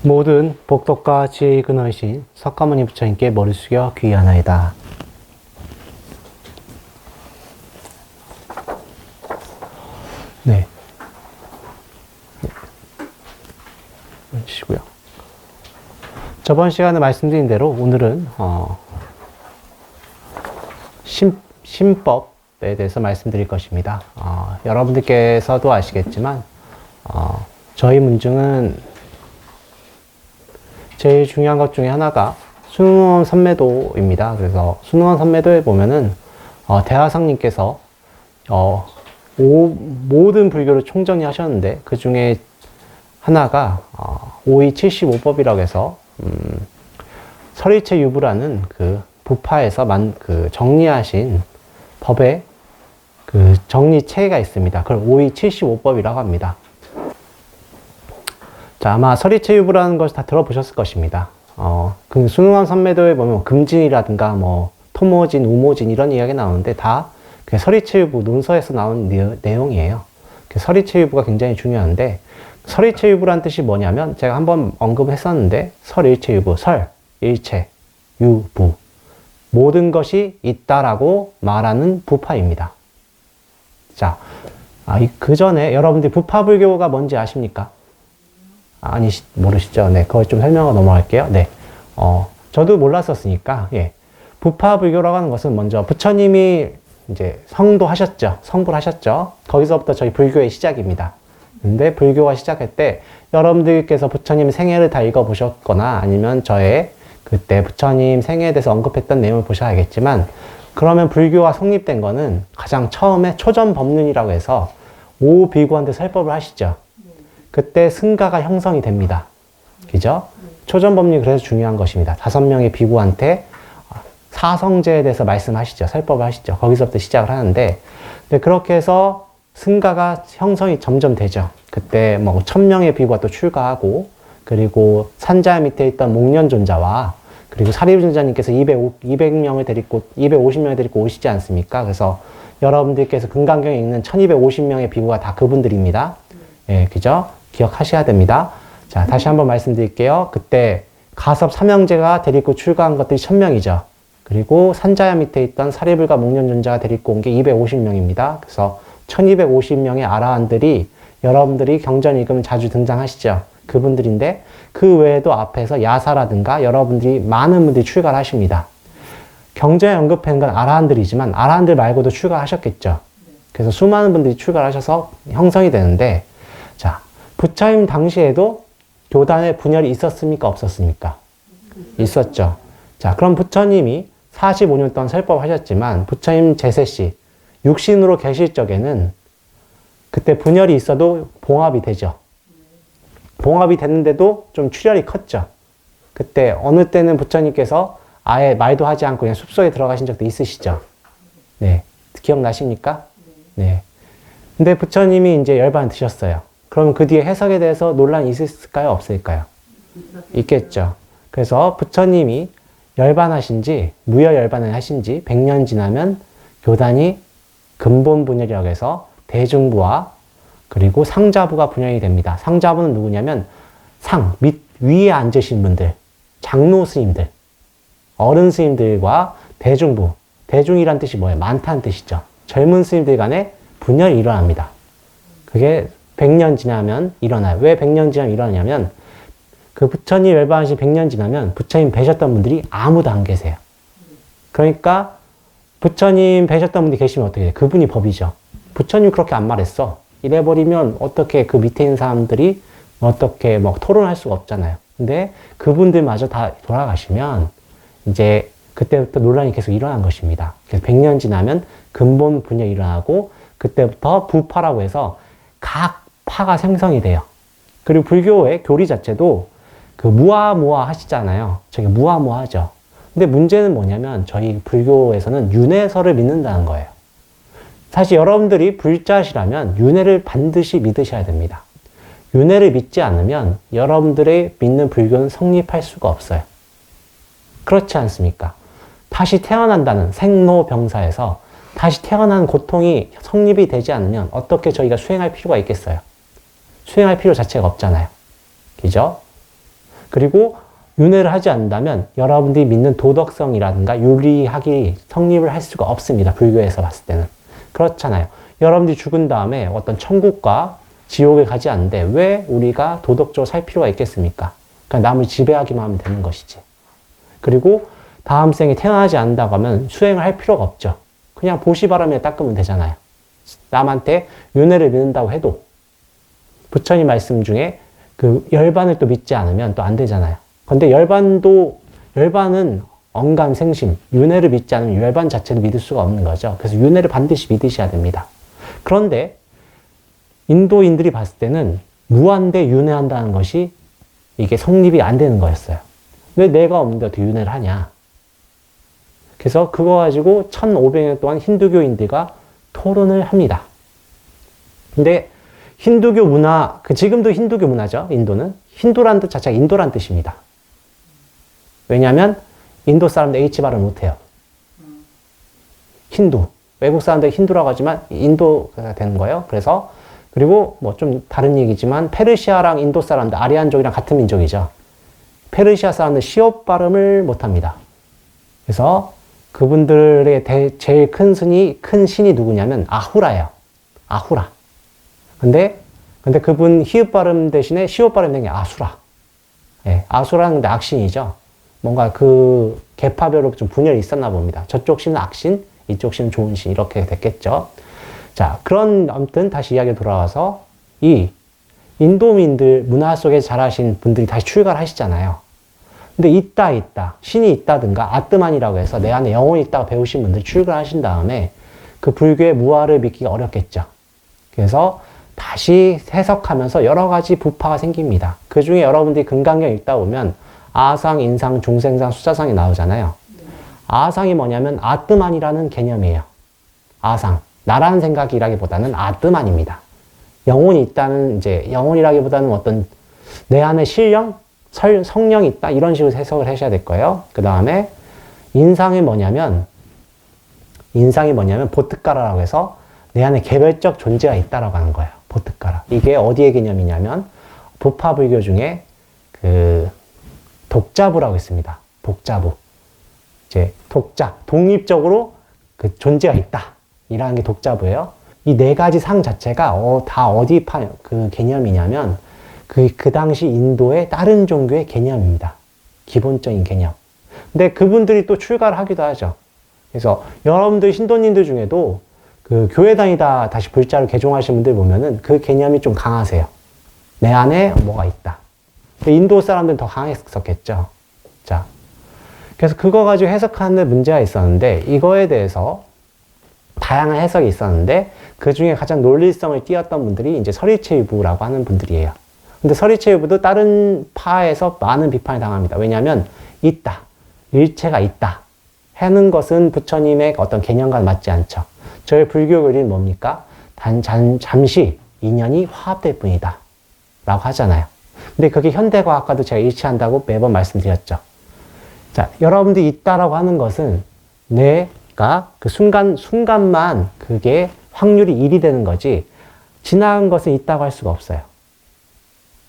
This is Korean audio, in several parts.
모든 복덕과 지혜의 근원이신 석가모니 부처님께 머리 숙여 귀의하나이다. 네. 쉬고요. 저번 시간에 말씀드린 대로 오늘은 신법에 대해서 말씀드릴 것입니다. 여러분들께서도 아시겠지만 저희 문중은 제일 중요한 것 중에 하나가 순응원 선매도입니다. 그래서 순응원 선매도에 보면은 대화상님께서 모든 불교를 총정리하셨는데 그 중에 하나가 5275법이라고 해서 설의체 유부라는 그 부파에서 정리하신 법의 그 정리체가 있습니다. 그걸 5275법이라고 합니다. 자, 아마 설의체유부라는 것을 다 들어보셨을 것입니다. 그 순응원 선매도에 보면 금진이라든가 뭐 토모진, 우모진 이런 이야기 나오는데 다 그 설의체유부 논서에서 나온 내용이에요. 그 설의체유부가 굉장히 중요한데 설의체유부란 뜻이 뭐냐면 제가 한번 언급했었는데 설일체유부, 설, 일체, 유부 모든 것이 있다라고 말하는 부파입니다. 자, 그 전에 여러분들이 부파불교가 뭔지 아십니까? 모르시죠? 네, 그걸 좀 설명하고 넘어갈게요. 네. 저도 몰랐었으니까, 예. 부파불교라고 하는 것은 먼저 부처님이 이제 성도하셨죠. 성불 하셨죠. 거기서부터 저희 불교의 시작입니다. 근데 불교가 시작할 때 여러분들께서 부처님 생애를 다 읽어보셨거나 아니면 저의 그때 부처님 생애에 대해서 언급했던 내용을 보셔야겠지만 그러면 불교가 성립된 거는 가장 처음에 초전법륜이라고 해서 오비구한테 설법을 하시죠. 그때 승가가 형성이 됩니다. 그죠? 초전법륜이 그래서 중요한 것입니다. 5명의 비구한테 사성제에 대해서 말씀하시죠. 설법을 하시죠. 거기서부터 시작을 하는데, 근데 그렇게 해서 승가가 형성이 점점 되죠. 그때 뭐 1000명의 비구가 또 출가하고, 그리고 산자 밑에 있던 목련존자와, 그리고 사리존자님께서 200명을 데리고, 250명을 데리고 오시지 않습니까? 그래서 여러분들께서 금강경에 읽는 1250명의 비구가 다 그분들입니다. 예, 그죠? 기억하셔야 됩니다. 자, 다시 한번 말씀드릴게요. 그때 가섭 삼형제가 데리고 출가한 것들이 1000명이죠. 그리고 산자야 밑에 있던 사리불과 목련존자가 데리고 온 게 250명입니다. 그래서 1250명의 아라한들이 여러분들이 경전 읽으면 자주 등장하시죠. 그분들인데 그 외에도 앞에서 야사라든가 여러분들이 많은 분들이 출가를 하십니다. 경전에 언급한 건 아라한들이지만 아라한들 말고도 출가하셨겠죠. 그래서 수많은 분들이 출가를 하셔서 형성이 되는데 자, 부처님 당시에도 교단의 분열이 있었습니까? 없었습니까? 있었죠. 자, 그럼 부처님이 45년 동안 설법하셨지만 부처님 제세시 육신으로 계실 적에는 그때 분열이 있어도 봉합이 되죠. 봉합이 됐는데도 좀 출혈이 컸죠. 그때 어느 때는 부처님께서 아예 말도 하지 않고 그냥 숲속에 들어가신 적도 있으시죠. 네. 기억나십니까? 네. 근데 부처님이 이제 열반을 드셨어요. 그럼 그 뒤에 해석에 대해서 논란이 있을까요? 없을까요? 있겠죠. 그래서 부처님이 열반하신지 무여열반을 하신지 100년 지나면 교단이 근본분열이라고 해서 대중부와 그리고 상자부가 분열이 됩니다. 상자부는 누구냐면 위에 앉으신 분들, 장로 스님들, 어른 스님들과 대중부, 대중이란 뜻이 뭐예요? 많다는 뜻이죠. 젊은 스님들 간에 분열이 일어납니다. 그게 100년 지나면 일어나요. 왜 100년 지나면 일어나냐면 그 부처님 열반하신 100년 지나면 부처님 뵈셨던 분들이 아무도 안 계세요. 그러니까 부처님 뵈셨던 분들이 계시면 어떻게 돼요? 그분이 법이죠. 부처님 그렇게 안 말했어. 이래버리면 어떻게 그 밑에 있는 사람들이 어떻게 뭐 토론할 수가 없잖아요. 근데 그분들마저 다 돌아가시면 이제 그때부터 논란이 계속 일어난 것입니다. 그래서 100년 지나면 근본 분열이 일어나고 그때부터 부파라고 해서 각 파가 생성이 돼요. 그리고 불교의 교리 자체도 그 무아무아 하시잖아요. 저게 무아무아하죠. 근데 문제는 뭐냐면 저희 불교에서는 윤회설을 믿는다는 거예요. 사실 여러분들이 불자시라면 윤회를 반드시 믿으셔야 됩니다. 윤회를 믿지 않으면 여러분들의 믿는 불교는 성립할 수가 없어요. 그렇지 않습니까? 다시 태어난다는 생로병사에서 다시 태어난 고통이 성립이 되지 않으면 어떻게 저희가 수행할 필요가 있겠어요? 수행할 필요 자체가 없잖아요. 그죠? 그리고 윤회를 하지 않는다면 여러분들이 믿는 도덕성이라든가 윤리학이 성립을 할 수가 없습니다. 불교에서 봤을 때는. 그렇잖아요. 여러분들이 죽은 다음에 어떤 천국과 지옥에 가지 않는데 왜 우리가 도덕적으로 살 필요가 있겠습니까? 그냥 남을 지배하기만 하면 되는 것이지. 그리고 다음 생에 태어나지 않는다고 하면 수행을 할 필요가 없죠. 그냥 보시바람에 닦으면 되잖아요. 남한테 윤회를 믿는다고 해도 부처님 말씀 중에 그 열반을 또 믿지 않으면 또 안 되잖아요. 근데 열반은 언감생심, 윤회를 믿지 않으면 열반 자체를 믿을 수가 없는 거죠. 그래서 윤회를 반드시 믿으셔야 됩니다. 그런데 인도인들이 봤을 때는 무한대 윤회한다는 것이 이게 성립이 안 되는 거였어요. 왜 내가 없는데 어떻게 윤회를 하냐. 그래서 그거 가지고 1500년 동안 힌두교인들과 토론을 합니다. 근데 힌두교 문화, 지금도 힌두교 문화죠. 인도는. 힌두라는 뜻 자체가 인도란 뜻입니다. 왜냐하면 인도 사람들 H 발음 못해요. 힌두. 외국 사람들 힌두라고 하지만 인도가 되는 거예요. 그래서 그리고 뭐 좀 다른 얘기지만 페르시아랑 인도 사람들, 아리안족이랑 같은 민족이죠. 페르시아 사람들 시옷 발음을 못합니다. 그래서 그분들의 제일 큰 신이 누구냐면 아후라예요. 아후라. 근데 그분 히읗 발음 대신에 시옷 발음 된 게 아수라. 예, 아수라는 근데 악신이죠. 뭔가 그 계파별로 좀 분열이 있었나 봅니다. 저쪽 신은 악신, 이쪽 신은 좋은 신 이렇게 됐겠죠. 자, 그런 아무튼 다시 이야기에 돌아와서 이 인도민들 문화 속에 자라신 분들이 다시 출가를 하시잖아요. 근데 있다 신이 있다든가 아뜨만이라고 해서 내 안에 영혼이 있다고 배우신 분들이 출가하신 다음에 그 불교의 무아를 믿기가 어렵겠죠. 그래서 다시 해석하면서 여러 가지 부파가 생깁니다. 그 중에 여러분들이 금강경 읽다 보면 아상, 인상, 중생상, 수자상이 나오잖아요. 아상이 뭐냐면 아뜨만이라는 개념이에요. 아상. 나라는 생각이라기보다는 아뜨만입니다. 영혼이 있다는, 이제, 영혼이라기보다는 어떤 내 안에 신령? 성령이 있다? 이런 식으로 해석을 하셔야 될 거예요. 그 다음에, 인상이 뭐냐면 보트가라라고 해서 내 안에 개별적 존재가 있다라고 하는 거예요. 보트가라. 이게 어디의 개념이냐면, 부파불교 중에 그, 독자부라고 있습니다. 독자부. 이제, 독립적으로 그 존재가 있다. 이라는 게 독자부예요. 이 네 가지 상 자체가 다 어디 그 개념이냐면 그 당시 인도의 다른 종교의 개념입니다. 기본적인 개념. 근데 그분들이 또 출가를 하기도 하죠. 그래서 여러분들 신도님들 중에도 그 교회 다니다 다시 불자를 개종하신 분들 보면은 그 개념이 좀 강하세요. 내 안에 뭐가 있다. 인도 사람들은 더 강했었겠죠. 자, 그래서 그거 가지고 해석하는 문제가 있었는데 이거에 대해서 다양한 해석이 있었는데 그 중에 가장 논리성을 띄었던 분들이 이제 서리체유부라고 하는 분들이에요. 근데 서리체유부도 다른 파에서 많은 비판을 당합니다. 왜냐하면 있다, 일체가 있다 하는 것은 부처님의 어떤 개념과 맞지 않죠. 저희 불교 교리는 뭡니까? 잠시 인연이 화합될 뿐이다 라고 하잖아요. 근데 그게 현대과학과도 제가 일치한다고 매번 말씀드렸죠. 자, 여러분들이 있다라고 하는 것은 내가 그 순간만 그게 확률이 1이 되는 거지 지나간 것은 있다고 할 수가 없어요.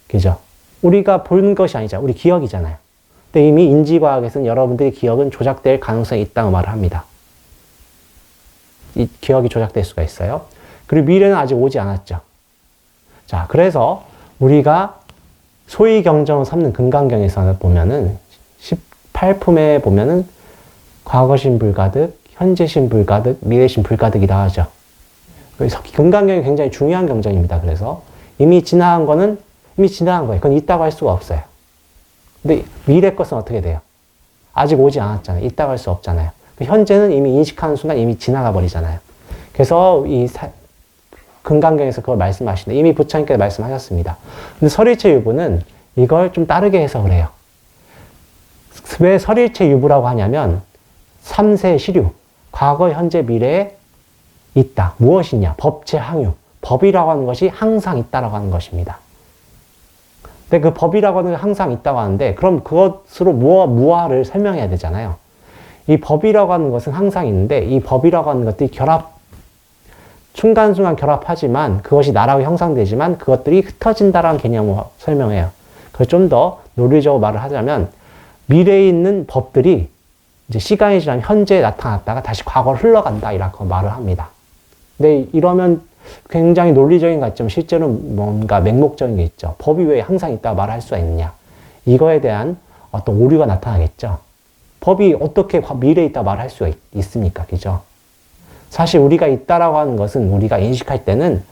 그죠? 우리가 보는 것이 아니잖아요. 우리 기억이잖아요. 근데 이미 인지과학에서는 여러분들의 기억은 조작될 가능성이 있다고 말을 합니다. 이 기억이 조작될 수가 있어요. 그리고 미래는 아직 오지 않았죠. 자, 그래서 우리가 소위 경정을 삼는 금강경에서 보면은 18품에 보면은 과거신 불가득, 현재신 불가득, 미래신 불가득이라 하죠. 그래서 금강경이 굉장히 중요한 경전입니다. 그래서 이미 지나간 거는 이미 지나간 거예요. 그건 있다고 할 수가 없어요. 근데 미래 것은 어떻게 돼요? 아직 오지 않았잖아요. 있다고 할 수 없잖아요. 현재는 이미 인식하는 순간 이미 지나가 버리잖아요. 그래서 금강경에서 그걸 말씀하시는데 이미 부처님께서 말씀하셨습니다. 근데 설일체유부는 이걸 좀 다르게 해석을 해요. 왜 설일체유부라고 하냐면 3세 시류, 과거, 현재, 미래에 있다. 무엇이냐? 법체 항유. 법이라고 하는 것이 항상 있다라고 하는 것입니다. 근데 그 법이라고 하는 게 항상 있다고 하는데 그럼 그것으로 무아를 설명해야 되잖아요. 이 법이라고 하는 것은 항상 있는데 이 법이라고 하는 것들이 순간순간 결합하지만 그것이 나라고 형상되지만 그것들이 흩어진다라는 개념으로 설명해요. 그걸 좀 더 논리적으로 말을 하자면 미래에 있는 법들이 이제 시간이 지나면 현재에 나타났다가 다시 과거로 흘러간다 이라고 말을 합니다. 근데 이러면 굉장히 논리적인 것 같지만 실제로는 뭔가 맹목적인 게 있죠. 법이 왜 항상 있다고 말할 수가 있느냐. 이거에 대한 어떤 오류가 나타나겠죠. 법이 어떻게 미래에 있다고 말할 수가 있습니까? 그죠? 사실 우리가 있다라고 하는 것은 우리가 인식할 때는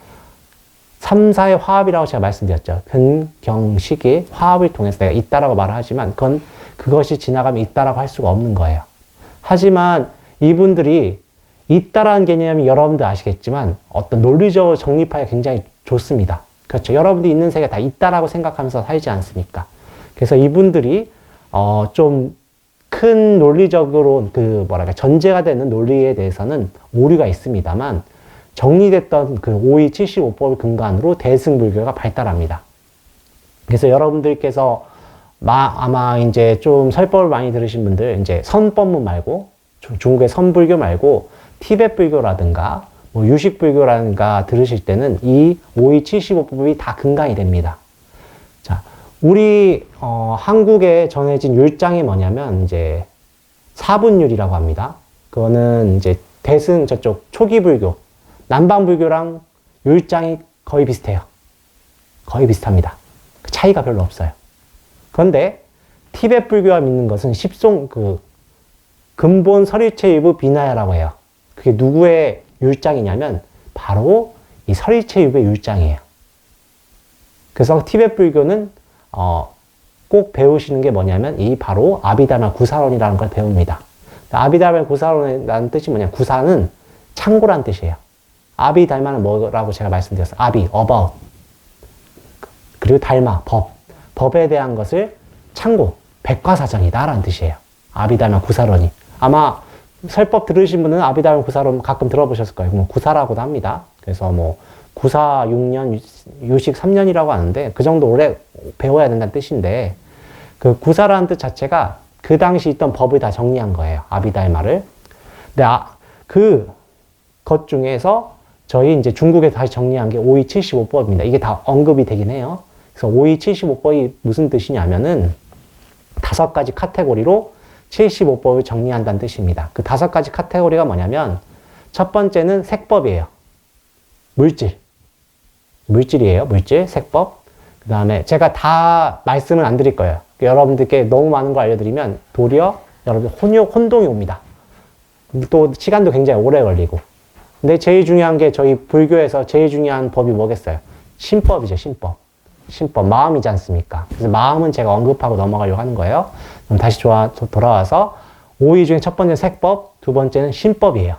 3, 4의 화합이라고 제가 말씀드렸죠. 근경식의 화합을 통해서 내가 있다라고 말을 하지만 그것이 지나가면 있다라고 할 수가 없는 거예요. 하지만 이분들이 있다라는 개념이 여러분들 아시겠지만 어떤 논리적으로 정립하기가 굉장히 좋습니다. 그렇죠. 여러분들이 있는 세계가 다 있다라고 생각하면서 살지 않습니까? 그래서 이분들이 좀 큰 논리적으로 전제가 되는 논리에 대해서는 오류가 있습니다만 정리됐던 그 5.275법을 근간으로 대승불교가 발달합니다. 그래서 여러분들께서 아마 이제 좀 설법을 많이 들으신 분들 이제 선법문 말고 중국의 선불교 말고 티베트 불교라든가 뭐 유식 불교라든가 들으실 때는 이 5.275법이 다 근간이 됩니다. 자, 우리 한국에 전해진 율장이 뭐냐면 이제 사분율이라고 합니다. 그거는 이제 대승 저쪽 초기 불교, 남방 불교랑 율장이 거의 비슷해요. 거의 비슷합니다. 그 차이가 별로 없어요. 그런데 티베트 불교가 믿는 것은 근본 설일체 유부 비나야라고 해요. 그게 누구의 율장이냐면 바로 이 설일체 유부의 율장이에요. 그래서 티베트 불교는 꼭 배우시는 게 뭐냐면 이 바로 아비다마 구사론이라는 걸 배웁니다. 아비다마 구사론이라는 뜻이 뭐냐? 구사는 창고란 뜻이에요. 아비달마는 뭐라고 제가 말씀드렸어요. 아비, about. 그리고 달마, 법. 법에 대한 것을 창고, 백과사전이다 라는 뜻이에요. 아비달마 구사론이. 아마 설법 들으신 분은 아비달마 구사론 가끔 들어보셨을 거예요. 뭐 구사라고도 합니다. 그래서 뭐 구사 6년, 유식 3년이라고 하는데 그 정도 오래 배워야 된다는 뜻인데 그 구사라는 뜻 자체가 그 당시 있던 법을 다 정리한 거예요. 아비달마를. 근데 것 중에서 저희 이제 중국에 다시 정리한 게 5.275법입니다. 이게 다 언급이 되긴 해요. 그래서 5.275법이 무슨 뜻이냐면은 5가지 카테고리로 75법을 정리한다는 뜻입니다. 그 5가지 카테고리가 뭐냐면 첫 번째는 색법이에요. 물질이에요. 물질, 색법. 그 다음에 제가 다 말씀을 안 드릴 거예요. 여러분들께 너무 많은 거 알려드리면 도리어 여러분들 혼동이 옵니다. 또 시간도 굉장히 오래 걸리고. 근데 제일 중요한 게 저희 불교에서 제일 중요한 법이 뭐겠어요? 신법이죠, 신법. 신법, 마음이지 않습니까? 그래서 마음은 제가 언급하고 넘어가려고 하는 거예요. 그럼 다시 돌아와서 5위 중에 첫 번째는 색법, 두 번째는 신법이에요.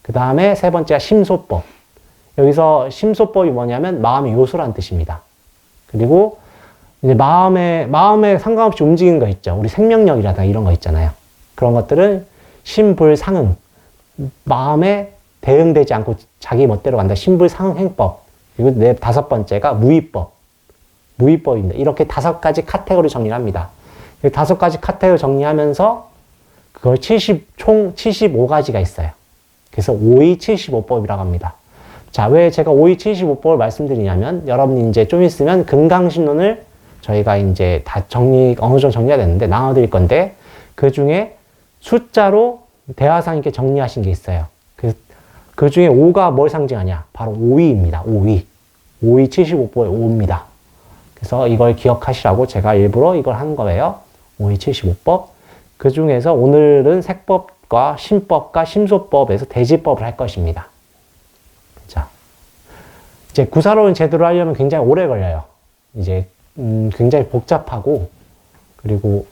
그 다음에 세 번째가 심소법. 여기서 심소법이 뭐냐면 마음의 요소라는 뜻입니다. 그리고 이제 마음에 상관없이 움직이는 거 있죠. 우리 생명력이라든가 이런 거 있잖아요. 그런 것들은 심불상응. 마음에 대응되지 않고 자기 멋대로 간다. 심불상응 행법. 그리고 5번째가 무위법. 무위법입니다. 이렇게 5가지 카테고리 정리를 합니다. 5가지 카테고리 정리하면서 그걸 총 75가지가 있어요. 그래서 5.275법이라고 합니다. 자, 왜 제가 5.275법을 말씀드리냐면 여러분이 이제 좀 있으면 금강신론을 저희가 이제 다 어느 정도 정리가 됐는데 나눠드릴 건데 그 중에 숫자로 대화상 있게 정리하신 게 있어요. 그 중에 5가 뭘 상징하냐? 바로 5위입니다. 5위. 5.275법의 5입니다. 그래서 이걸 기억하시라고 제가 일부러 이걸 한 거예요. 5.275법. 그 중에서 오늘은 색법과 신법과 심소법에서 대지법을 할 것입니다. 자, 이제 구사론을 제대로 하려면 굉장히 오래 걸려요. 이제 굉장히 복잡하고 그리고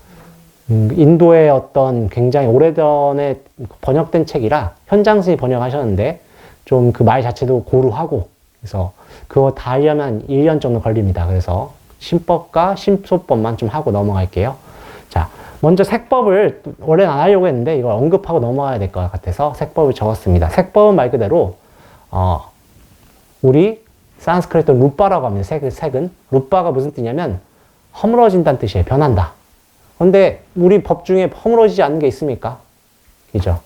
인도의 어떤 굉장히 오래전에 번역된 책이라 현장스님 번역하셨는데 좀 그 말 자체도 고루하고 그래서 그거 다 하려면 1년 정도 걸립니다. 그래서 신법과 심소법만 좀 하고 넘어갈게요. 자, 먼저 색법을 원래는 안 하려고 했는데 이걸 언급하고 넘어가야 될 것 같아서 색법을 적었습니다. 색법은 말 그대로 우리 산스크리트 루빠라고 합니다. 색은 루빠가 무슨 뜻이냐면 허물어진다는 뜻이에요. 변한다. 그런데 우리 법 중에 허물어지지 않는 게 있습니까? 그죠?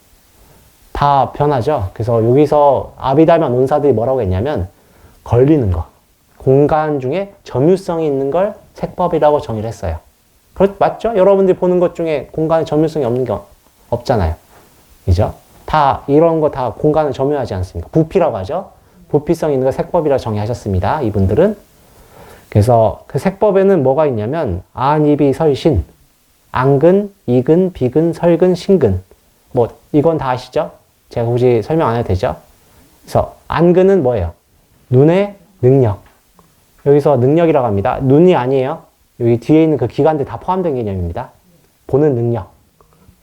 다 변하죠. 그래서 여기서 아비달마 논사들이 뭐라고 했냐면 걸리는 거. 공간 중에 점유성이 있는 걸 색법이라고 정의를 했어요. 맞죠? 여러분들이 보는 것 중에 공간의 점유성이 없는 게 없잖아요. 그죠? 다, 이런 거 다 공간을 점유하지 않습니까? 부피라고 하죠? 부피성 있는 거 색법이라고 정의하셨습니다. 이분들은. 그래서 그 색법에는 뭐가 있냐면, 안, 입이, 설, 신. 안근, 이근, 비근, 설근, 신근. 뭐, 이건 다 아시죠? 제가 굳이 설명 안 해도 되죠? 그래서, 안근은 뭐예요? 눈의 능력. 여기서 능력이라고 합니다. 눈이 아니에요. 여기 뒤에 있는 그 기관들 다 포함된 개념입니다. 보는 능력.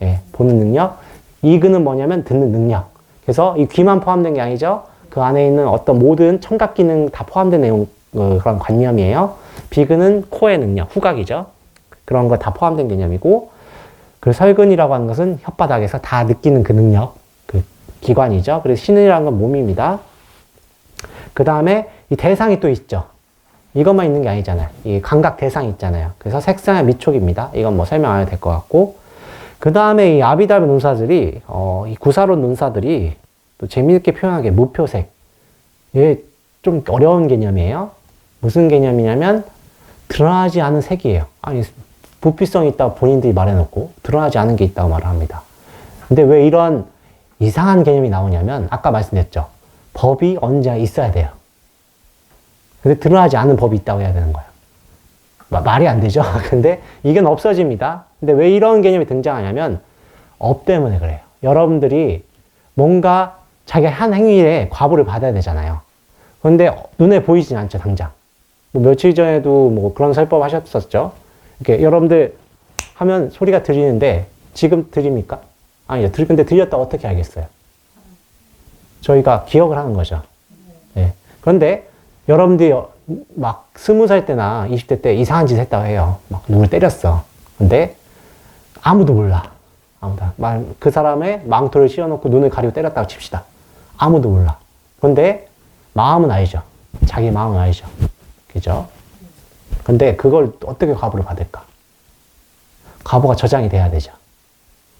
예, 보는 능력. 이근은 뭐냐면 듣는 능력. 그래서 이 귀만 포함된 게 아니죠. 그 안에 있는 어떤 모든 청각 기능 다 포함된 내용, 그런 관념이에요. 비근은 코의 능력, 후각이죠. 그런 거 다 포함된 개념이고, 그 설근이라고 하는 것은 혓바닥에서 다 느끼는 그 능력, 그 기관이죠. 그래서 신이라는 건 몸입니다. 그 다음에 이 대상이 또 있죠. 이것만 있는 게 아니잖아요. 이 감각 대상이 있잖아요. 그래서 색상의 미촉입니다. 이건 뭐 설명 안 해도 될 것 같고. 그 다음에 이 아비다비 논사들이, 이 구사론 논사들이 또 재미있게 표현하게 무표색. 이게 좀 어려운 개념이에요. 무슨 개념이냐면, 드러나지 않은 색이에요. 아니, 부피성이 있다고 본인들이 말해놓고, 드러나지 않은 게 있다고 말을 합니다. 근데 왜 이런 이상한 개념이 나오냐면, 아까 말씀드렸죠. 법이 언제 있어야 돼요. 근데 드러나지 않은 법이 있다고 해야 되는 거예요. 말이 안 되죠? 근데 이건 없어집니다. 근데 왜 이런 개념이 등장하냐면, 업 때문에 그래요. 여러분들이 뭔가 자기 한 행위에 과보를 받아야 되잖아요. 그런데 눈에 보이진 않죠, 당장. 뭐 며칠 전에도 뭐 그런 설법 하셨었죠. 이렇게 여러분들 하면 소리가 들리는데 지금 들립니까? 아니요. 근데 들렸다 어떻게 알겠어요? 저희가 기억을 하는 거죠. 네. 그런데 여러분들이 막 20살 때나 20대 때 이상한 짓 했다고 해요. 막 누굴 때렸어. 근데 아무도 몰라. 그 사람의 망토를 씌워놓고 눈을 가리고 때렸다고 칩시다. 아무도 몰라. 근데 마음은 알죠. 자기 마음은 알죠. 그죠? 근데 그걸 어떻게 과보를 받을까? 과보가 저장이 돼야 되죠.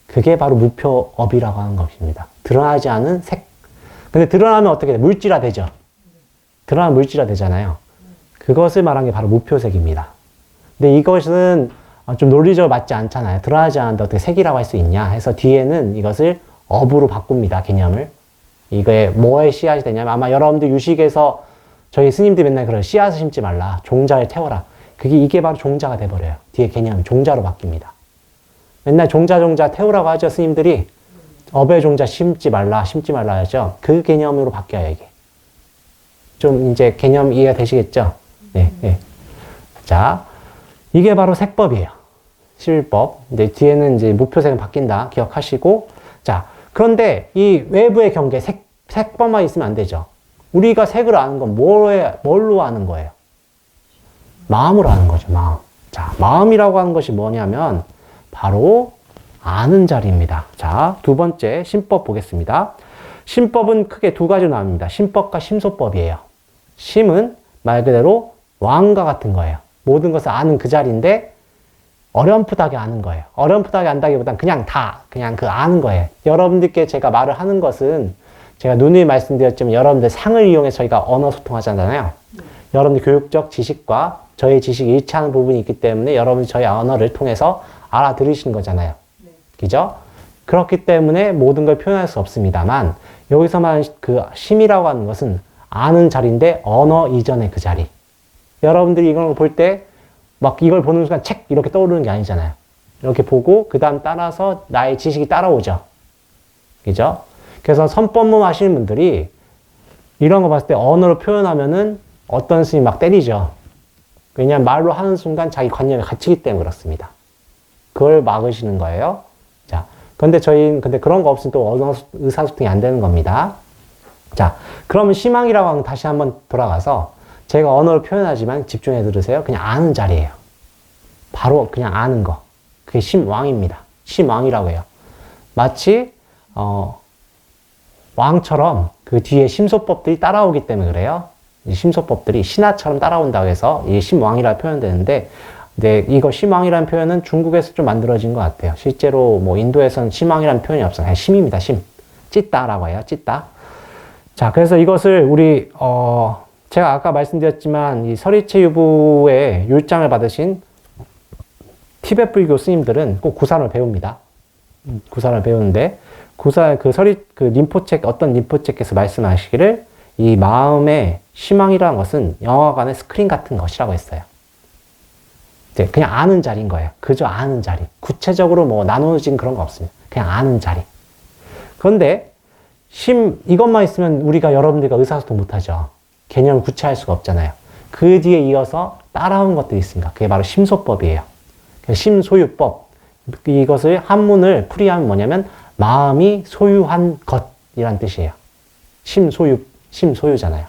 그게 바로 무표업이라고 하는 것입니다. 드러나지 않은 색. 근데 드러나면 어떻게 돼? 물질화 되죠. 드러나면 물질화 되잖아요. 그것을 말한 게 바로 무표색입니다. 근데 이것은 좀 논리적으로 맞지 않잖아요. 드러나지 않는데 어떻게 색이라고 할 수 있냐 해서 뒤에는 이것을 업으로 바꿉니다. 개념을. 이게 뭐에 씨앗이 되냐면 아마 여러분들 유식에서 저희 스님들 맨날 그런 씨앗을 심지 말라. 종자를 태워라. 이게 바로 종자가 돼버려요. 뒤에 개념이 종자로 바뀝니다. 맨날 종자 태우라고 하죠. 스님들이. 업의 종자 심지 말라 하죠. 그 개념으로 바뀌어요, 이게. 좀 이제 개념 이해가 되시겠죠? 네, 네. 자, 이게 바로 색법이에요. 실법. 근데 뒤에는 이제 무표색은 바뀐다. 기억하시고. 자, 그런데 이 외부의 경계, 색법만 있으면 안 되죠. 우리가 색을 아는 건 뭘로 아는 거예요? 마음으로 아는 거죠, 마음. 자, 마음이라고 하는 것이 뭐냐면, 바로 아는 자리입니다. 자, 두 번째, 심법 보겠습니다. 심법은 크게 두 가지로 나옵니다. 심법과 심소법이에요. 심은 말 그대로 왕과 같은 거예요. 모든 것을 아는 그 자리인데, 어렴풋하게 아는 거예요. 어렴풋하게 안다기보단 그냥 그 아는 거예요. 여러분들께 제가 말을 하는 것은 제가 누누이 말씀드렸지만 여러분들 상을 이용해서 저희가 언어 소통하잖아요. 여러분들 교육적 지식과 저의 지식이 일치하는 부분이 있기 때문에 여러분이 저희 언어를 통해서 알아들으시는 거잖아요. 그죠? 그렇기 때문에 모든 걸 표현할 수 없습니다만 여기서만 그 심이라고 하는 것은 아는 자리인데 언어 이전의 그 자리. 여러분들이 이걸 볼 때 막 이걸 보는 순간 책 이렇게 떠오르는 게 아니잖아요. 이렇게 보고 그 다음 따라서 나의 지식이 따라오죠. 그죠? 그래서 선법문 하시는 분들이 이런 거 봤을 때 언어로 표현하면은 어떤 스님이 막 때리죠. 왜냐하면 말로 하는 순간 자기 관념에 갇히기 때문에 그렇습니다. 그걸 막으시는 거예요. 자, 근데 그런 거 없으면 또 언어 의사소통이 안 되는 겁니다. 자, 그러면 심왕이라고 하면 다시 한번 돌아가서 제가 언어를 표현하지만 집중해 들으세요. 그냥 아는 자리예요. 바로 그냥 아는 거. 그게 심왕입니다. 심왕이라고 해요. 마치 왕처럼 그 뒤에 심소법들이 따라오기 때문에 그래요. 이 심소법들이 신하처럼 따라온다고 해서 이 심왕이라 표현되는데, 근데 이거 심왕이라는 표현은 중국에서 좀 만들어진 것 같아요. 실제로 뭐 인도에서는 심왕이라는 표현이 없어요. 그냥 심입니다. 심. 찌따라고 해요. 찌따. 자, 그래서 이것을 우리 제가 아까 말씀드렸지만 이 서리체 유부의 율장을 받으신 티베트 불교 스님들은 꼭 구산을 배웁니다. 구산을 배우는데, 어떤 림포체께서 말씀하시기를, 이 마음의 희망이라는 것은 영화관의 스크린 같은 것이라고 했어요. 이제 그냥 아는 자리인 거예요. 그저 아는 자리. 구체적으로 뭐 나눠진 그런 거 없습니다. 그냥 아는 자리. 그런데, 이것만 있으면 우리가 여러분들과 의사소통 못하죠. 개념을 구체할 수가 없잖아요. 그 뒤에 이어서 따라온 것들이 있습니다. 그게 바로 심소법이에요. 심소유법. 이것을 한문을 풀이하면 뭐냐면 마음이 소유한 것이란 뜻이에요. 심소유잖아요.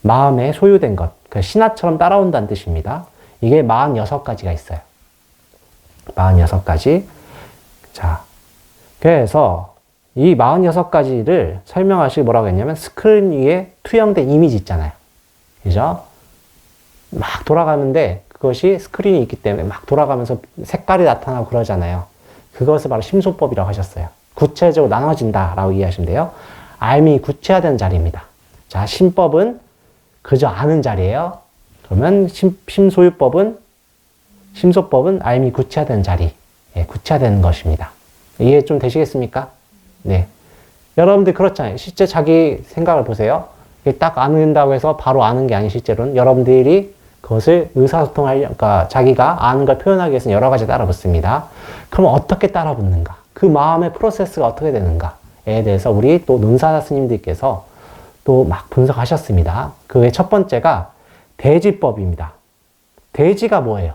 마음에 소유된 것. 신화처럼 따라온다는 뜻입니다. 이게 46가지가 있어요. 46가지. 자, 그래서 이 46가지를 설명하시기 뭐라고 했냐면 스크린 위에 투영된 이미지 있잖아요. 그죠? 막 돌아가는데 그것이 스크린이 있기 때문에 막 돌아가면서 색깔이 나타나고 그러잖아요. 그것을 바로 심소법이라고 하셨어요. 구체적으로 나눠진다라고 이해하시면 돼요. 알미 구체화된 자리입니다. 자, 심법은 그저 아는 자리예요. 그러면 심소법은 알미 구체화된 자리. 예, 구체화되는 것입니다. 이해 좀 되시겠습니까? 네. 여러분들 그렇잖아요. 실제 자기 생각을 보세요. 딱 아는다고 해서 바로 아는 게 아닌 실제로는 여러분들이 그것을 그러니까 자기가 아는 걸 표현하기 위해서는 여러 가지 따라 붙습니다. 그럼 어떻게 따라 붙는가? 그 마음의 프로세스가 어떻게 되는가에 대해서 우리 또 논사 스님들께서 또 막 분석하셨습니다. 그의 첫 번째가 대지법입니다. 대지가 뭐예요?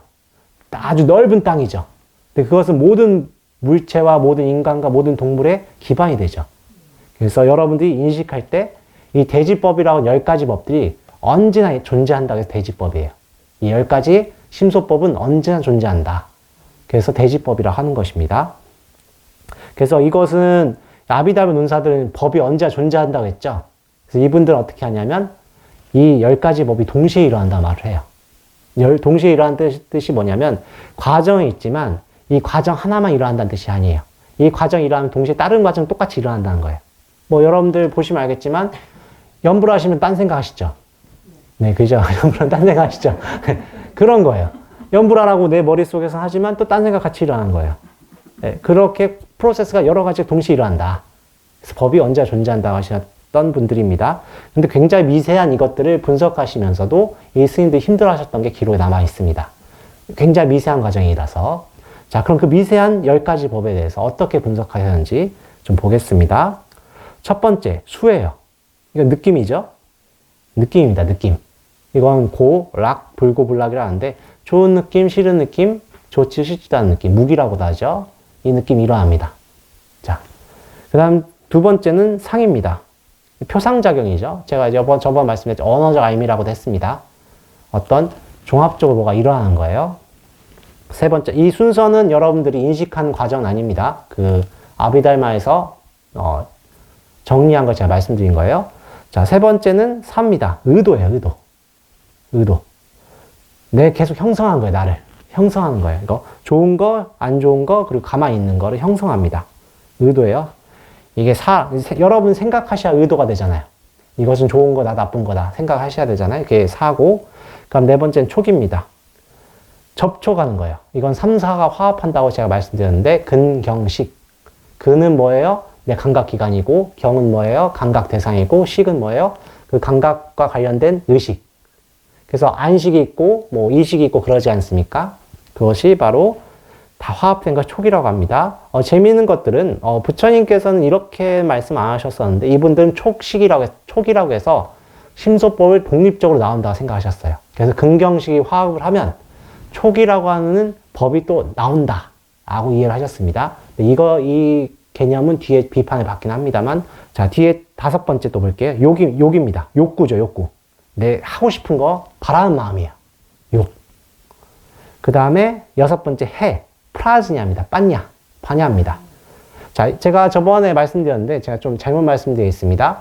아주 넓은 땅이죠. 근데 그것은 모든 물체와 모든 인간과 모든 동물의 기반이 되죠. 그래서 여러분들이 인식할 때 이 대지법이라고 10가지 법들이 언제나 존재한다고 해서 대지법이에요. 이 10가지 심소법은 언제나 존재한다. 그래서 대지법이라고 하는 것입니다. 그래서 이것은 아비달비 논사들은 법이 언제나 존재한다고 했죠. 그래서 이분들은 어떻게 하냐면 이 10가지 법이 동시에 일어난다는 말을 해요. 동시에 일어난다는 뜻이 뭐냐면 과정이 있지만 이 과정 하나만 일어난다는 뜻이 아니에요. 이 과정이 일어나면 동시에 다른 과정이 똑같이 일어난다는 거예요. 뭐 여러분들 보시면 알겠지만 연불 하시면 딴 생각 하시죠? 네, 그죠? 연불은 딴 생각 하시죠? 그런 거예요. 연불하라고 내 머릿속에서 하지만 또 딴 생각 같이 일어나는 거예요. 네, 그렇게 프로세스가 여러 가지 동시에 일어난다. 그래서 법이 언제 존재한다고 하셨던 분들입니다. 근데 굉장히 미세한 이것들을 분석하시면서도 이 스님들이 힘들어 하셨던 게 기록에 남아 있습니다. 굉장히 미세한 과정이라서. 자, 그럼 그 미세한 10가지 법에 대해서 어떻게 분석하셨는지 좀 보겠습니다. 첫 번째, 수예요. 이건 느낌이죠? 느낌입니다, 느낌. 이건 고, 락, 불고, 불락이라 하는데, 좋은 느낌, 싫은 느낌, 좋지, 싫지도 않은 느낌, 무기라고도 하죠? 이 느낌이 일어납니다. 자, 그 다음 두 번째는 상입니다. 표상작용이죠? 제가 저번 말씀드렸죠. 언어적 알미라고도 했습니다. 어떤 종합적으로 뭐가 일어나는 거예요. 세 번째, 이 순서는 여러분들이 인식한 과정은 아닙니다. 그 아비달마에서 정리한 걸 제가 말씀드린 거예요. 자, 세 번째는 사입니다. 의도예요, 의도. 내 계속 형성한 거예요, 나를. 형성하는 거예요. 이거 좋은 거, 안 좋은 거, 그리고 가만히 있는 거를 형성합니다. 의도예요. 이게 여러분 생각하셔야 의도가 되잖아요. 이것은 좋은 거다, 나쁜 거다 생각하셔야 되잖아요. 그게 사고. 그럼 네 번째는 촉입니다. 접촉하는 거예요. 이건 3, 4가 화합한다고 제가 말씀드렸는데, 근경식. 근은 뭐예요? 내 감각기관이고, 경은 뭐예요? 감각 대상이고, 식은 뭐예요? 그 감각과 관련된 의식. 그래서 안식이 있고, 뭐 이식이 있고 그러지 않습니까? 그것이 바로 다 화합된 걸 촉이라고 합니다. 재미있는 것들은, 부처님께서는 이렇게 말씀 안 하셨었는데, 이분들은 촉이라고 해서 심소법을 독립적으로 나온다고 생각하셨어요. 그래서 근경식이 화합을 하면 촉이라고 하는 법이 또 나온다. 라고 이해를 하셨습니다. 이 개념은 뒤에 비판을 받긴 합니다만, 자, 뒤에 5번째 또 볼게요. 욕입니다. 욕구죠, 욕구. 내 하고 싶은 거 바라는 마음이에요. 욕. 그 다음에 6번째 해. 프라즈냐입니다. 파냐입니다. 자, 제가 저번에 말씀드렸는데, 제가 좀 잘못 말씀드리겠습니다.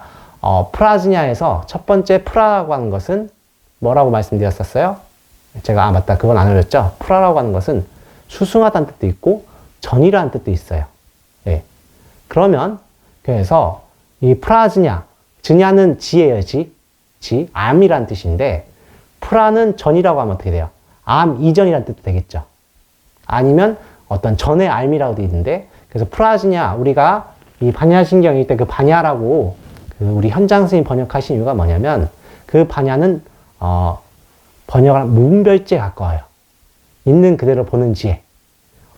프라즈냐에서 첫 번째 프라라고 하는 것은 뭐라고 말씀드렸었어요? 제가, 맞다. 그건 안 알렸죠? 프라라고 하는 것은 수승하다는 뜻도 있고, 전이라는 뜻도 있어요. 예. 그러면, 그래서, 이 프라즈냐, 즈냐는 지예요, 지. 암이라는 뜻인데, 프라는 전이라고 하면 어떻게 돼요? 암 이전이라는 뜻도 되겠죠. 아니면 어떤 전의 알미라고도 있는데, 그래서 프라즈냐, 우리가 이 반야신경일 때 그 반야라고 그 우리 현장 스님 번역하신 이유가 뭐냐면, 그 반야는 번역을 무분별지에 가까워요. 있는 그대로 보는 지혜.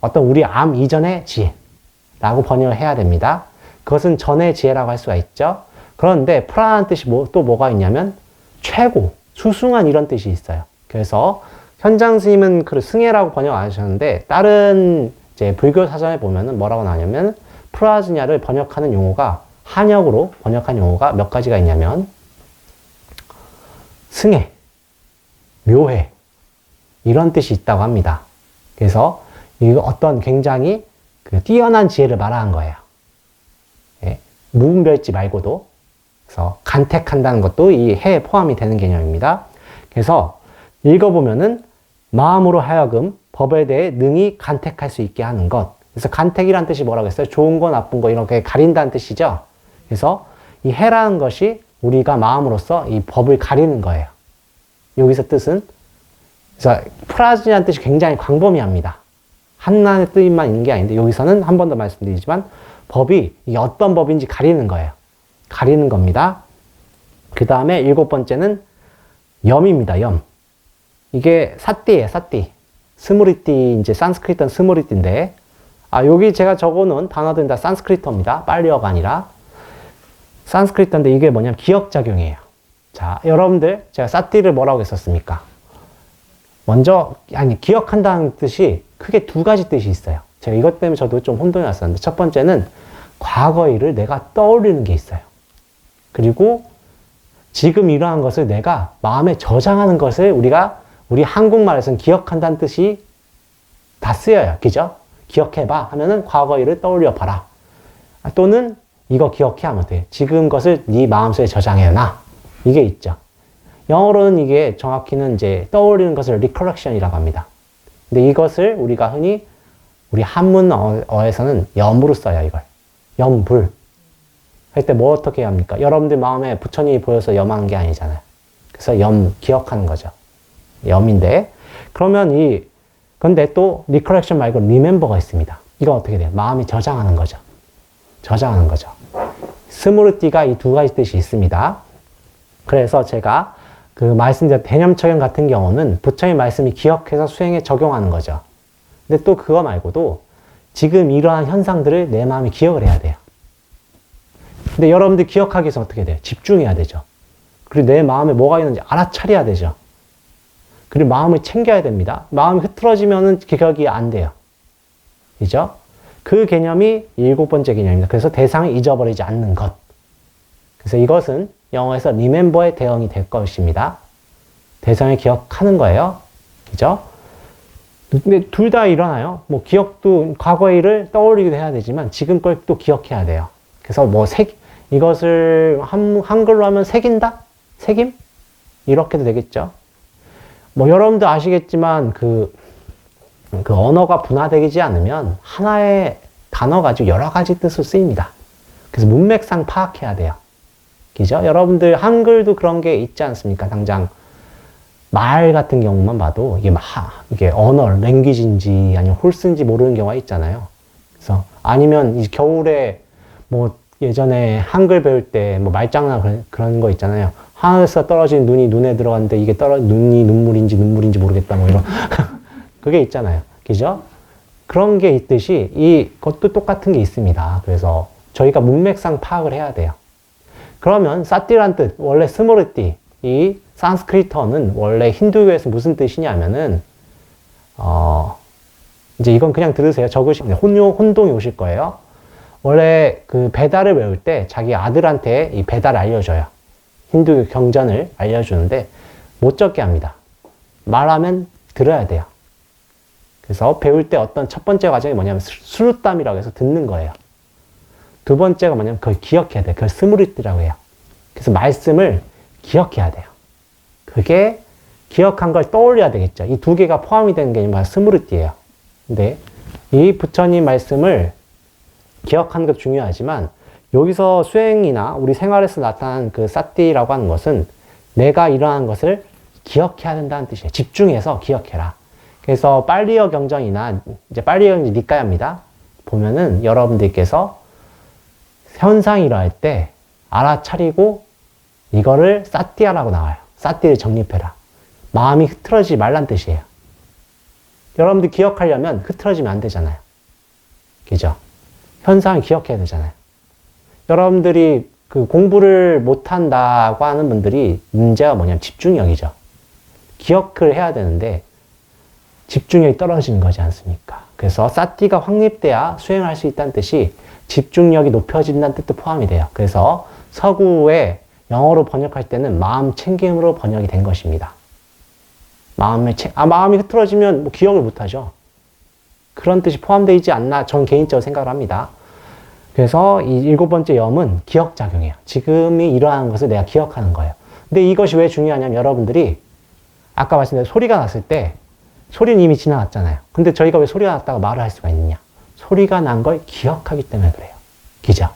어떤 우리 암 이전의 지혜라고 번역을 해야 됩니다. 그것은 전의 지혜라고 할 수가 있죠. 그런데 프라라는 뜻이 또 뭐가 있냐면 최고, 수승한 이런 뜻이 있어요. 그래서 현장 스님은 그 승혜라고 번역 안 하셨는데, 다른 이제 불교 사전에 보면은 뭐라고 나오냐면, 프라즈냐를 번역하는 용어가, 한역으로 번역한 용어가 몇 가지가 있냐면 승혜, 묘회, 이런 뜻이 있다고 합니다. 그래서 이거 어떤 굉장히 그 뛰어난 지혜를 말하는 거예요. 예, 무분별지 말고도. 그래서 간택한다는 것도 이 해에 포함이 되는 개념입니다. 그래서 읽어보면은 마음으로 하여금 법에 대해 능히 간택할 수 있게 하는 것. 그래서 간택이란 뜻이 뭐라고 했어요? 좋은 거 나쁜 거 이렇게 가린다는 뜻이죠. 그래서 이 해라는 것이 우리가 마음으로써 이 법을 가리는 거예요. 여기서 뜻은, 그래서 프라즈냐는 뜻이 굉장히 광범위합니다. 한나의 뜻만 있는 게 아닌데, 여기서는 한 번 더 말씀드리지만 법이 이게 어떤 법인지 가리는 거예요. 가리는 겁니다. 그 다음에 7번째는 염입니다. 염. 이게 사띠예요. 사띠. 스무리띠, 이제 산스크리트는 스무리띠인데, 여기 제가 적어놓은 단어들은 다 산스크리트어입니다. 빨리어가 아니라. 산스크리트인데 이게 뭐냐면 기억작용이에요. 자, 여러분들, 제가 사띠를 뭐라고 했었습니까? 먼저, 기억한다는 뜻이 크게 두 가지 뜻이 있어요. 제가 이것 때문에 저도 좀 혼돈이 왔었는데, 첫 번째는 과거 일을 내가 떠올리는 게 있어요. 그리고 지금 일어난 것을 내가 마음에 저장하는 것을 우리 한국말에서는 기억한다는 뜻이 다 쓰여요. 그죠? 기억해봐 하면은 과거 일을 떠올려 봐라. 또는 이거 기억해 하면 돼. 지금 것을 네 마음속에 저장해놔. 이게 있죠. 영어로는 이게 정확히는 이제 떠올리는 것을 recollection이라고 합니다. 근데 이것을 우리가 흔히 우리 한문어에서는 염으로 써요, 이걸. 염불. 할 때 뭐 어떻게 해야 합니까? 여러분들 마음에 부처님이 보여서 염하는 게 아니잖아요. 그래서 염, 기억하는 거죠. 염인데, 그러면 근데 또 recollection 말고 remember가 있습니다. 이건 어떻게 돼요? 마음이 저장하는 거죠. 저장하는 거죠. 스무르띠가 이 두 가지 뜻이 있습니다. 그래서 제가 그 말씀드린 대념처경 같은 경우는 부처의 말씀이 기억해서 수행에 적용하는 거죠. 근데 또 그거 말고도 지금 이러한 현상들을 내 마음이 기억을 해야 돼요. 근데 여러분들 기억하기 위해서 어떻게 돼요? 집중해야 되죠. 그리고 내 마음에 뭐가 있는지 알아차려야 되죠. 그리고 마음을 챙겨야 됩니다. 마음이 흐트러지면은 기억이 안 돼요. 그죠? 그 개념이 7번째 개념입니다. 그래서 대상을 잊어버리지 않는 것. 그래서 이것은 영어에서 remember의 대응이 될 것입니다. 대상을 기억하는 거예요. 그죠? 근데 둘 다 일어나요. 뭐 기억도 과거의 일을 떠올리기도 해야 되지만 지금 걸 또 기억해야 돼요. 그래서 이것을 한글로 하면 새긴다? 새김? 이렇게도 되겠죠. 뭐 여러분도 아시겠지만 그 언어가 분화되지 않으면 하나의 단어 가지고 여러 가지 뜻으로 쓰입니다. 그래서 문맥상 파악해야 돼요. 그죠? 여러분들 한글도 그런 게 있지 않습니까? 당장 말 같은 경우만 봐도 이게 언어, 랭귀지인지 아니면 홀스인지 모르는 경우가 있잖아요. 그래서 아니면 이 겨울에 뭐 예전에 한글 배울 때 뭐 말장난 그런 거 있잖아요. 하늘에서 떨어진 눈이 눈에 들어갔는데 이게 눈이 눈물인지 모르겠다 뭐 이런 그게 있잖아요. 그죠? 그런 게 있듯이 이것도 똑같은 게 있습니다. 그래서 저희가 문맥상 파악을 해야 돼요. 그러면 사띠란 뜻, 원래 스무르띠, 이 산스크리트어는 원래 힌두교에서 무슨 뜻이냐면은 이제 이건 그냥 들으세요. 적으시면 혼동이 오실 거예요. 원래 그 배달을 외울 때 자기 아들한테 이 배달을 알려줘요. 힌두교 경전을 알려주는데 못 적게 합니다. 말하면 들어야 돼요. 그래서 배울 때 어떤 첫 번째 과정이 뭐냐면 수루땀이라고 해서 듣는 거예요. 두 번째가 뭐냐면 그걸 기억해야 돼요. 그걸 스무리띠라고 해요. 그래서 말씀을 기억해야 돼요. 그게 기억한 걸 떠올려야 되겠죠. 이 두 개가 포함이 되는 게 바로 스무리띠예요. 근데 이 부처님 말씀을 기억하는 것도 중요하지만 여기서 수행이나 우리 생활에서 나타난 그 사띠라고 하는 것은 내가 일어난 것을 기억해야 된다는 뜻이에요. 집중해서 기억해라. 그래서 빨리어 경전이나 이제 빨리어 경전 니까야입니다. 보면은 여러분들께서 현상이 일어날 때 알아차리고 이거를 사띠아라고 나와요. 사띠를 정립해라. 마음이 흐트러지지 말란 뜻이에요. 여러분들 기억하려면 흐트러지면 안 되잖아요. 그죠? 현상을 기억해야 되잖아요. 여러분들이 그 공부를 못한다고 하는 분들이 문제가 뭐냐면 집중력이죠. 기억을 해야 되는데 집중력이 떨어지는 거지 않습니까? 그래서 사띠가 확립돼야 수행할 수 있다는 뜻이 집중력이 높여진다는 뜻도 포함이 돼요. 그래서 서구에 영어로 번역할 때는 마음 챙김으로 번역이 된 것입니다. 마음이 흐트러지면 뭐 기억을 못하죠. 그런 뜻이 포함되어 있지 않나 전 개인적으로 생각을 합니다. 그래서 이 7번째 염은 기억작용이에요. 지금이 일어나는 것을 내가 기억하는 거예요. 근데 이것이 왜 중요하냐면 여러분들이 아까 말씀드린 소리가 났을 때 소리는 이미 지나갔잖아요. 근데 저희가 왜 소리가 났다고 말을 할 수가 있느냐? 소리가 난 걸 기억하기 때문에 그래요. 기죠?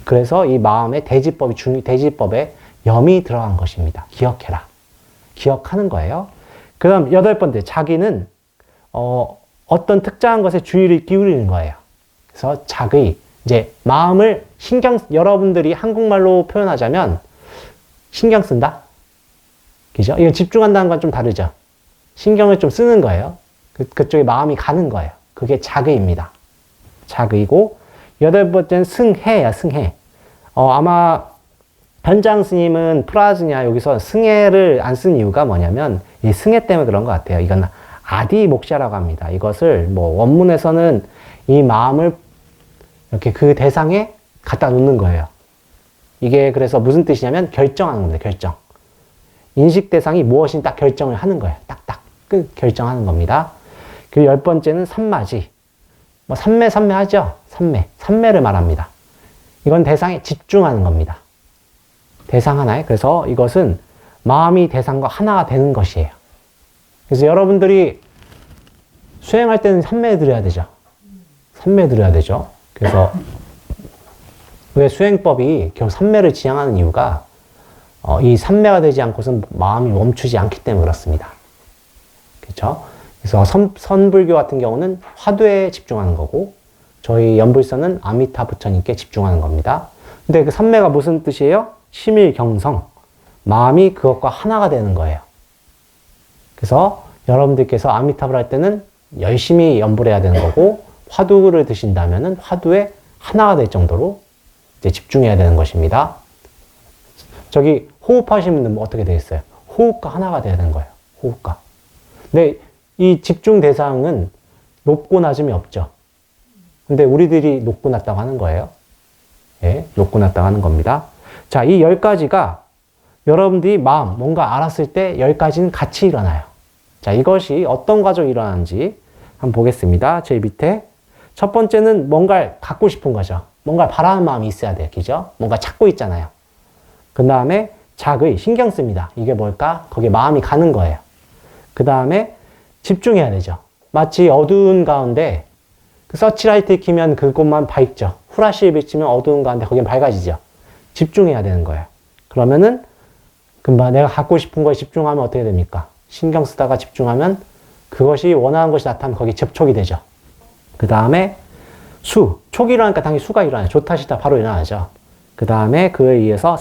그래서 이 마음의 대지법에 염이 들어간 것입니다. 기억해라. 기억하는 거예요. 그 다음 8번째, 자기는 어떤 특정한 것에 주의를 기울이는 거예요. 그래서 이제 마음을 여러분들이 한국말로 표현하자면 신경 쓴다? 그죠? 이건 집중한다는 건 좀 다르죠? 신경을 좀 쓰는 거예요. 그쪽에 마음이 가는 거예요. 그게 자의입니다. 자의고, 8번째는 승해야, 승해. 아마 현장 스님은 프라즈냐 여기서 승해를 안 쓴 이유가 뭐냐면 이 승해 때문에 그런 것 같아요. 이건 아디 목샤라고 합니다. 이것을 뭐 원문에서는 이 마음을 이렇게 그 대상에 갖다 놓는 거예요. 이게 그래서 무슨 뜻이냐면 결정하는 겁니다. 결정. 인식 대상이 무엇인 딱 결정을 하는 거예요. 딱딱 결정하는 겁니다. 그리고 10번째는 삼마지. 뭐 삼매 하죠? 삼매를 말합니다. 이건 대상에 집중하는 겁니다. 대상 하나에. 그래서 이것은 마음이 대상과 하나가 되는 것이에요. 그래서 여러분들이 수행할 때는 삼매 드려야 되죠. 삼매 드려야 되죠. 그래서 왜 수행법이 결국 삼매를 지향하는 이유가 이 삼매가 되지 않고선 마음이 멈추지 않기 때문에 그렇습니다. 그렇죠? 그래서 선불교 같은 경우는 화두에 집중하는 거고 저희 연불선은 아미타 부처님께 집중하는 겁니다. 근데 그 삼매가 무슨 뜻이에요? 심일경성. 마음이 그것과 하나가 되는 거예요. 그래서 여러분들께서 아미타불 할 때는 열심히 연불해야 되는 거고 화두를 드신다면은 화두에 하나가 될 정도로 이제 집중해야 되는 것입니다. 저기 호흡하시는 분들은 뭐 어떻게 되겠어요? 호흡과 하나가 돼야 되는 거예요. 호흡과. 근데 이 집중 대상은 높고 낮음이 없죠. 근데 우리들이 높고 낮다고 하는 거예요. 예, 높고 낮다고 하는 겁니다. 자, 이 10가지가 여러분들이 뭔가 알았을 때 10가지는 같이 일어나요. 자, 이것이 어떤 과정이 일어나는지 한번 보겠습니다. 제 밑에. 첫 번째는 뭔가를 갖고 싶은 거죠. 뭔가를 바라는 마음이 있어야 돼요. 그죠? 뭔가 찾고 있잖아요. 그 다음에 신경 씁니다. 이게 뭘까? 거기에 마음이 가는 거예요. 그 다음에 집중해야 되죠. 마치 어두운 가운데 서치라이트 키면 그곳만 밝죠. 후라시를 비치면 어두운 가운데 거긴 밝아지죠. 집중해야 되는 거예요. 그러면은 금방 내가 갖고 싶은 거에 집중하면 어떻게 됩니까? 신경 쓰다가 집중하면 그것이 원하는 것이 나타나면 거기에 접촉이 되죠. 그 다음에 촉이 일어나니까 당연히 수가 일어나요. 좋다 싫다 바로 일어나죠. 그 다음에 그에 의해서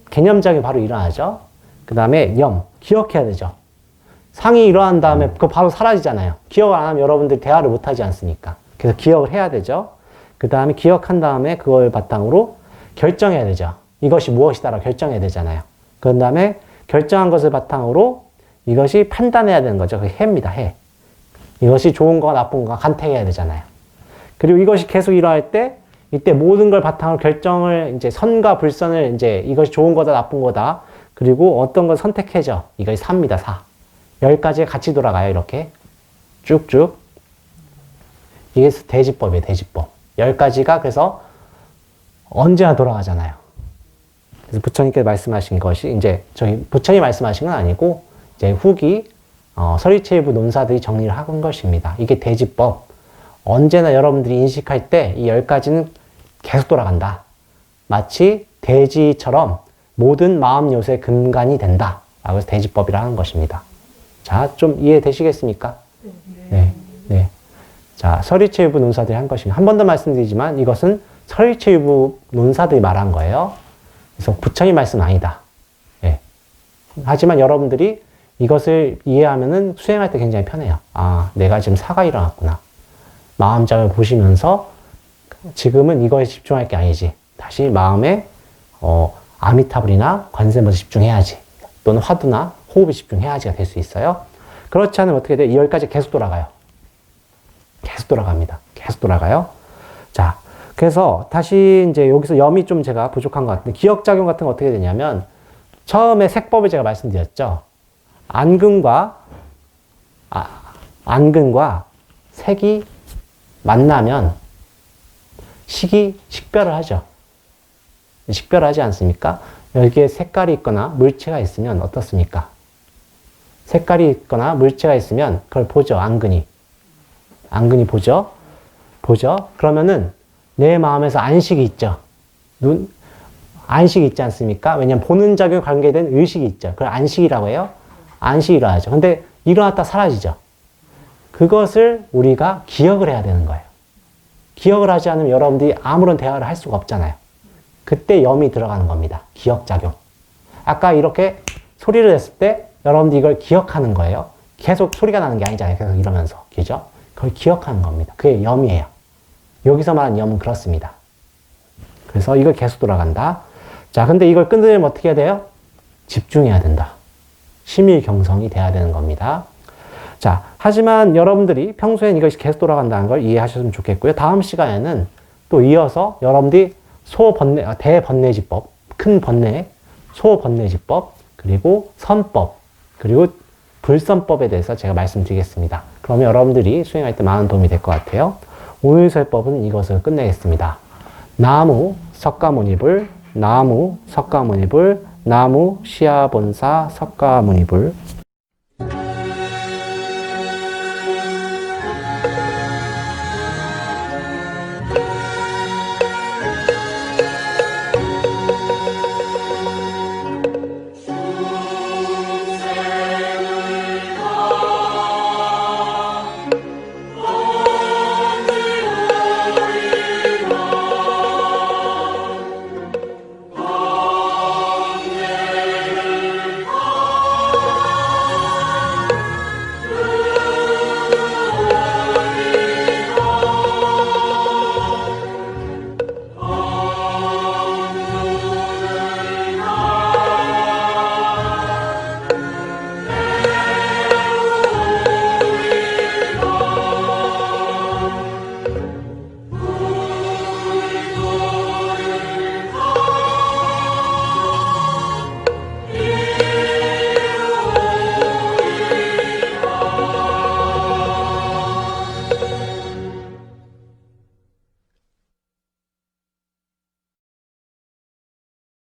개념적이 바로 일어나죠. 그 다음에 기억해야 되죠. 상이 일어난 다음에 그거 바로 사라지잖아요. 기억을 안 하면 여러분들이 대화를 못 하지 않습니까? 그래서 기억을 해야 되죠. 그 다음에 기억한 다음에 그걸 바탕으로 결정해야 되죠. 이것이 무엇이다라고 결정해야 되잖아요. 그 다음에 결정한 것을 바탕으로 이것이 판단해야 되는 거죠. 그게 해입니다. 해. 이것이 좋은 거가 나쁜 거가 간택해야 되잖아요. 그리고 이것이 계속 일어날 때 이때 모든 걸 바탕으로 결정을 이제 선과 불선을 이제 이것이 좋은 거다 나쁜 거다. 그리고 어떤 걸 선택해죠. 이것이 사입니다. 사. 10가지가 같이 돌아가요. 이렇게 쭉쭉. 이게 대지법이에요. 대지법. 10가지가 그래서 언제나 돌아가잖아요. 그래서 부처님께서 말씀하신 것이 이제 저희 부처님 말씀하신 건 아니고 이제 후기 서리체일부 논사들이 정리를 한 것입니다. 이게 대지법. 언제나 여러분들이 인식할 때 이 10가지는 계속 돌아간다. 마치 대지처럼 모든 마음 요소의 근간이 된다. 라고 해서 대지법이라 하는 것입니다. 자, 좀 이해되시겠습니까? 네. 네. 자, 서리체유부 논사들이 한 것입니다. 한 번 더 말씀드리지만 이것은 서리체유부 논사들이 말한 거예요. 그래서 부처님 말씀 아니다. 예. 하지만 여러분들이 이것을 이해하면은 수행할 때 굉장히 편해요. 아, 내가 지금 사가 일어났구나. 마음장을 보시면서 지금은 이거에 집중할 게 아니지. 다시 마음에 아미타불이나 관세음보살에 집중해야지. 또는 화두나 호흡에 집중해야지가 될 수 있어요. 그렇지 않으면 어떻게 돼? 2열까지 계속 돌아가요. 계속 돌아갑니다. 계속 돌아가요. 자, 그래서 다시 이제 여기서 염이 좀 제가 부족한 것 같은데 기억작용 같은 거 어떻게 되냐면 처음에 색법을 제가 말씀드렸죠. 안근과 색이 만나면 식별을 하죠. 식별을 하지 않습니까? 여기에 색깔이 있거나 물체가 있으면 어떻습니까? 색깔이 있거나 물체가 있으면 그걸 보죠. 안근이 보죠. 그러면은 내 마음에서 안식이 있죠. 안식이 있지 않습니까? 왜냐면 보는 작용에 관계된 의식이 있죠. 그걸 안식이라고 해요. 안식이 일어나죠. 근데 일어났다 사라지죠. 그것을 우리가 기억을 해야 되는 거예요. 기억을 하지 않으면 여러분들이 아무런 대화를 할 수가 없잖아요. 그때 염이 들어가는 겁니다. 기억작용. 아까 이렇게 소리를 냈을 때 여러분들이 이걸 기억하는 거예요. 계속 소리가 나는 게 아니잖아요. 계속 이러면서. 그죠? 그걸 기억하는 겁니다. 그게 염이에요. 여기서 말하는 염은 그렇습니다. 그래서 이걸 계속 돌아간다. 자, 근데 이걸 끊으려면 어떻게 해야 돼요? 집중해야 된다. 심일경성이 돼야 되는 겁니다. 자, 하지만 여러분들이 평소엔 이것이 계속 돌아간다는 걸 이해하셨으면 좋겠고요. 다음 시간에는 또 이어서 여러분들이 대번뇌지법, 큰 번뇌, 소번뇌지법, 그리고 선법, 그리고 불선법에 대해서 제가 말씀드리겠습니다. 그러면 여러분들이 수행할 때 많은 도움이 될 것 같아요. 오늘 설법은 이것을 끝내겠습니다. 나무 석가모니불, 나무 석가모니불, 나무 시아본사 석가모니불.